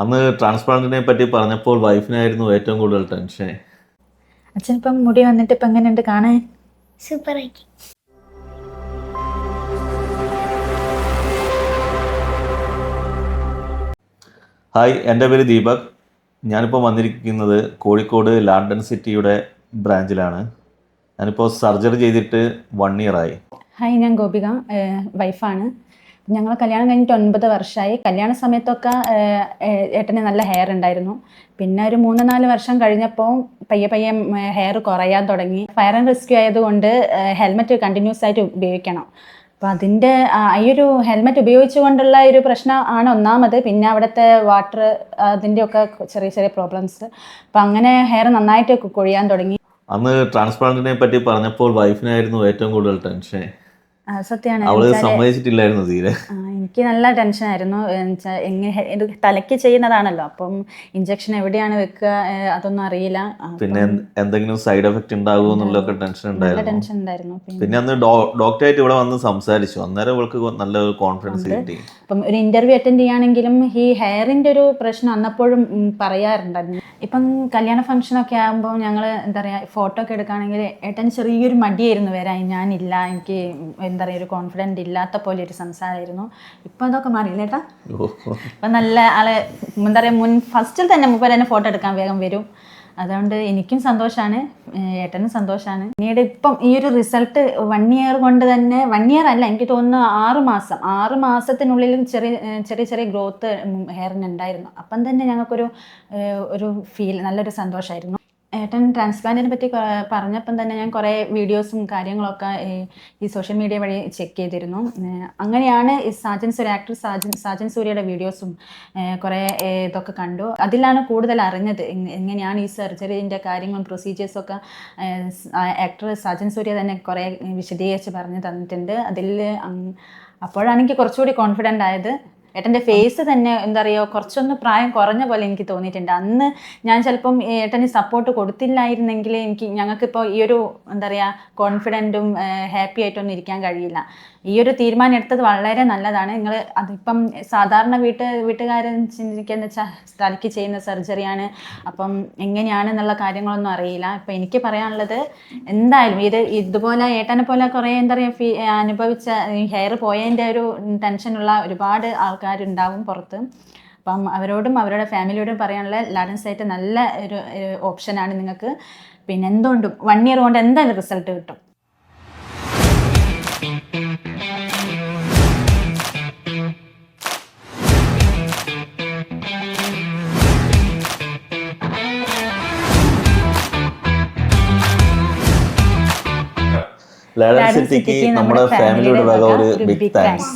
അന്ന് ട്രാൻസ്പ്ലാന്റിനെ പറ്റി പറഞ്ഞപ്പോൾ വൈഫിനായിരുന്നു ഏറ്റവും കൂടുതൽ ടെൻഷൻ. അച്ഛൻ ഇപ്പം മുടി വന്നിട്ട് ഇപ്പം എങ്ങനെയുണ്ട് കാണാൻ? സൂപ്പർ ആക്കി. ഹായ്, എൻ്റെ പേര് ദീപക്. ഞാനിപ്പോൾ വന്നിരിക്കുന്നത് കോഴിക്കോട് ലാൻഡൻ സിറ്റിയുടെ ബ്രാഞ്ചിലാണ്. ഞാനിപ്പോൾ സർജറി ചെയ്തിട്ട് 1 year ആയി. ഹായ്, ഞാൻ ഗോപിക, വൈഫാണ്. ഞങ്ങൾ കല്യാണം കഴിഞ്ഞിട്ട് 9 വർഷമായി. കല്യാണ സമയത്തൊക്കെ ഏട്ടന് നല്ല ഹെയർ ഉണ്ടായിരുന്നു. പിന്നെ ഒരു 3-4 വർഷം കഴിഞ്ഞപ്പോൾ പയ്യെ ഹെയർ കുറയാൻ തുടങ്ങി. ഫയർ ആൻഡ് റെസ്ക്യൂ ആയതുകൊണ്ട് ഹെൽമെറ്റ് കണ്ടിന്യൂസ് ആയിട്ട് ഉപയോഗിക്കണം. അപ്പോൾ അതിൻ്റെ ഈ ഒരു ഹെൽമെറ്റ് ഉപയോഗിച്ചുകൊണ്ടുള്ള ഒരു പ്രശ്നം ആണ് ഒന്നാമത്. പിന്നെ അവിടുത്തെ വാട്ടർ അതിൻ്റെയൊക്കെ ചെറിയ പ്രോബ്ലംസ്. അപ്പം അങ്ങനെ ഹെയർ നന്നായിട്ട് കൊഴിയാൻ തുടങ്ങി. അന്ന് ട്രാൻസ്പ്ലാന്റിനെ പറ്റി പറഞ്ഞപ്പോൾ വൈഫിനായിരുന്നു ഏറ്റവും കൂടുതൽ ടെൻഷൻ. സത്യമാണ്. അവള് സമ്മതിച്ചിട്ടില്ലായിരുന്നു തീരെ. എനിക്ക് നല്ല ടെൻഷനായിരുന്നു. എങ്ങനെ ഇത് തലയ്ക്ക് ചെയ്യുന്നതാണല്ലോ, അപ്പം ഇഞ്ചക്ഷൻ എവിടെയാണ് വെക്കുക അതൊന്നും അറിയില്ല. പിന്നെ എന്തെങ്കിലും സൈഡ് എഫക്ട് ഉണ്ടാകുമോ എന്നുള്ളൊക്കെ ടെൻഷൻ ഉണ്ടായിരുന്നു. പിന്നെ അന്ന് ഡോക്ടറായിട്ട് ഇവിടെ വന്ന് സംസാരിച്ചു. അന്നേരം അവൾക്ക് നല്ല കോൺഫിഡൻസ് കിട്ടി. അപ്പം ഒരു ഇന്റർവ്യൂ അറ്റൻഡ് ചെയ്യുകയാണെങ്കിലും ഈ ഹെയറിന്റെ ഒരു പ്രശ്നം അന്നപ്പോഴും പറയാറുണ്ടായിരുന്നു. ഇപ്പം കല്യാണ ഫംഗ്ഷനൊക്കെ ആകുമ്പോൾ ഞങ്ങൾ എന്താ പറയുക, ഫോട്ടോ ഒക്കെ എടുക്കുകയാണെങ്കിൽ ഏട്ടന് ചെറിയൊരു മടിയായിരുന്നു വരാൻ. ഞാനില്ല, എനിക്ക് എന്താ പറയുക, ഒരു കോൺഫിഡൻറ്റ് ഇല്ലാത്ത പോലെ ഒരു സംസാരമായിരുന്നു. ഇപ്പം അതൊക്കെ മാറിയില്ല ഏട്ടാ. ഇപ്പം നല്ല ആള് എന്താ പറയുക, ഫസ്റ്റിൽ തന്നെ തന്നെ ഫോട്ടോ എടുക്കാൻ വേഗം വരും. അതുകൊണ്ട് എനിക്കും സന്തോഷമാണ്, ഏട്ടനും സന്തോഷമാണ്. പിന്നീട് ഇപ്പം ഈ ഒരു റിസൾട്ട് 1 year കൊണ്ട് തന്നെ, 1 year അല്ല, എനിക്ക് തോന്നുന്നു 6 മാസത്തിനുള്ളിലും ചെറിയ ഗ്രോത്ത് ഹെയറിന് ഉണ്ടായിരുന്നു. അപ്പം തന്നെ ഞങ്ങൾക്കൊരു നല്ലൊരു സന്തോഷമായിരുന്നു. ഏട്ടൻ ട്രാൻസ്പ്ലാന്റിനെ പറ്റി പറഞ്ഞപ്പം തന്നെ ഞാൻ കുറേ വീഡിയോസും കാര്യങ്ങളൊക്കെ ഈ സോഷ്യൽ മീഡിയ വഴി ചെക്ക് ചെയ്തിരുന്നു. അങ്ങനെയാണ് ഈ ആക്ടർ സാജൻ സൂര്യയുടെ വീഡിയോസും കുറേ ഇതൊക്കെ കണ്ടു. അതിലാണ് കൂടുതൽ അറിഞ്ഞത് എങ്ങനെയാണ് ഈ സർജറിൻ്റെ കാര്യങ്ങളും പ്രൊസീജിയേഴ്സൊക്കെ. ആക്ടർ സാജൻ സൂര്യ തന്നെ കുറേ വിശദീകരിച്ച് പറഞ്ഞു തന്നിട്ടുണ്ട്. അപ്പോഴാണ് എനിക്ക് കുറച്ചുകൂടി കോൺഫിഡൻ്റ് ആയത്. ഏട്ടൻ്റെ ഫേസ് തന്നെ എന്താ പറയുക, കുറച്ചൊന്ന് പ്രായം കുറഞ്ഞ പോലെ എനിക്ക് തോന്നിയിട്ടുണ്ട്. അന്ന് ഞാൻ ചിലപ്പം ഏട്ടന് സപ്പോർട്ട് കൊടുത്തില്ലായിരുന്നെങ്കിൽ ഞങ്ങൾക്കിപ്പോൾ ഈ ഒരു എന്താ പറയുക കോൺഫിഡൻറ്റും ഹാപ്പി ആയിട്ടൊന്നും ഇരിക്കാൻ കഴിയില്ല. ഈ ഒരു തീരുമാനം എടുത്തത് വളരെ നല്ലതാണ്. നിങ്ങൾ അതിപ്പം സാധാരണ വീട്ടുകാരൻ ചിന്തിക്കുകയെന്ന് വെച്ചാൽ തലയ്ക്ക് ചെയ്യുന്ന സർജറിയാണ്, അപ്പം എങ്ങനെയാണെന്നുള്ള കാര്യങ്ങളൊന്നും അറിയില്ല. ഇപ്പം എനിക്ക് പറയാനുള്ളത്, എന്തായാലും ഇതുപോലെ ഏട്ടനെ പോലെ കുറേ എന്താ പറയുക അനുഭവിച്ച ഹെയർ പോയതിൻ്റെ ഒരു ടെൻഷനുള്ള ഒരുപാട് ആൾക്കാരുണ്ടാവും പുറത്ത്. അപ്പം അവരോടും അവരുടെ ഫാമിലിയോടും പറയാനുള്ള ലാഡൻ സൈറ്റ് നല്ല ഒരു ഓപ്ഷനാണ് നിങ്ങൾക്ക്. പിന്നെ എന്തുകൊണ്ടും 1 year കൊണ്ട് എന്തായാലും റിസൾട്ട് കിട്ടും. ലാഡൻ സിറ്റിക്ക് നമ്മുടെ ഫാമിലിയുടെ വക ഒരു ബിഗ് താങ്ക്സ്.